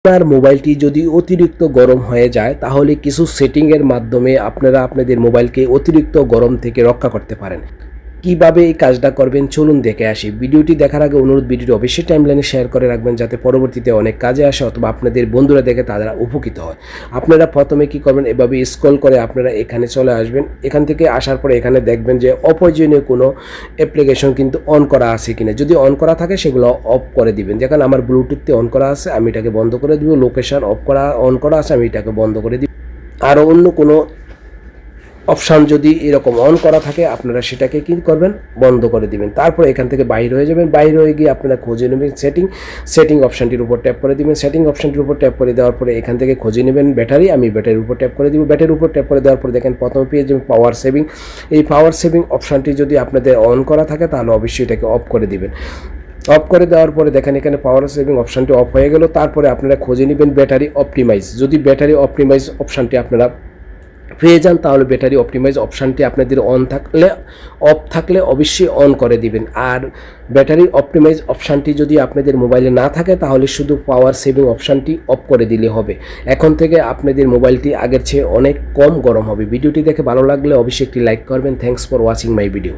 আপনার মোবাইলটি যদি অতিরিক্ত গরম হয়ে যায় তাহলে কিছু সেটিংয়ের মাধ্যমে আপনারা আপনাদের মোবাইলকে অতিরিক্ত গরম থেকে রক্ষা করতে পারেন। কিভাবে এই কাজটা করবেন চলুন দেখে আসি। ভিডিওটি দেখার আগে অনুরোধ, ভিডিওটি অবশ্যই টাইমলাইনে শেয়ার করে রাখবেন যাতে পরবর্তীতে অনেক কাজে আসে অথবা আপনাদের বন্ধুরা দেখে তারা উপকৃত হয়। আপনারা প্রথমে কি করবেন, এভাবে স্ক্রল করে আপনারা এখানে চলে আসবেন। এখান থেকে আসার পরে এখানে দেখবেন যে অপ্রয়োজনীয় কোনো অ্যাপ্লিকেশন কিন্তু অন করা আছে কিনা। যদি অন করা থাকে সেগুলো অফ করে দিবেন। যেখানে আমার ব্লুটুথে অন করা আছে আমি এটাকে বন্ধ করে দিব, লোকেশন অন করা আছে আমি এটাকে বন্ধ করে দিব। আরও অন্য কোনো অপশান যদি এরকম অন করা থাকে আপনারা সেটাকে কি করবেন, বন্ধ করে দিবেন। তারপরে এখান থেকে বাইরে হয়ে যাবেন। বাইরে হয়ে গিয়ে আপনারা খুঁজে নেবেন সেটিং অপশানটির উপর ট্যাপ করে দিবেন। সেটিং অপশানটির উপর ট্যাপ করে দেওয়ার পরে এখান থেকে খুঁজে নেবেন ব্যাটারি। আমি ব্যাটারির উপর ট্যাপ করে দিব। ব্যাটারির উপর ট্যাপ করে দেওয়ার পরে দেখেন প্রথমে পেয়ে যাবেন পাওয়ার সেভিং। এই পাওয়ার সেভিং অপশানটি যদি আপনাদের অন করা থাকে তাহলে অবশ্যই এটাকে অফ করে দিবেন। অফ করে দেওয়ার পরে দেখেন এখানে পাওয়ার সেভিং অপশানটি অফ হয়ে গেল। তারপরে আপনারা খুঁজে নেবেন ব্যাটারি অপটিমাইজ। যদি ব্যাটারি অপটিমাইজ অপশানটি আপনারা পেয়ে যান তাহলে ব্যাটারি অপটিমাইজ অপশানটি আপনাদের অফ থাকলে অবশ্যই অন করে দিবেন। আর ব্যাটারি অপটিমাইজ অপশানটি যদি আপনাদের মোবাইলে না থাকে তাহলে শুধু পাওয়ার সেভিং অপশানটি অফ করে দিলে হবে। এখন থেকে আপনাদের মোবাইলটি আগের চেয়ে অনেক কম গরম হবে। ভিডিওটি দেখে ভালো লাগলে অবশ্যই একটি লাইক করবেন। Thanks for watching my video.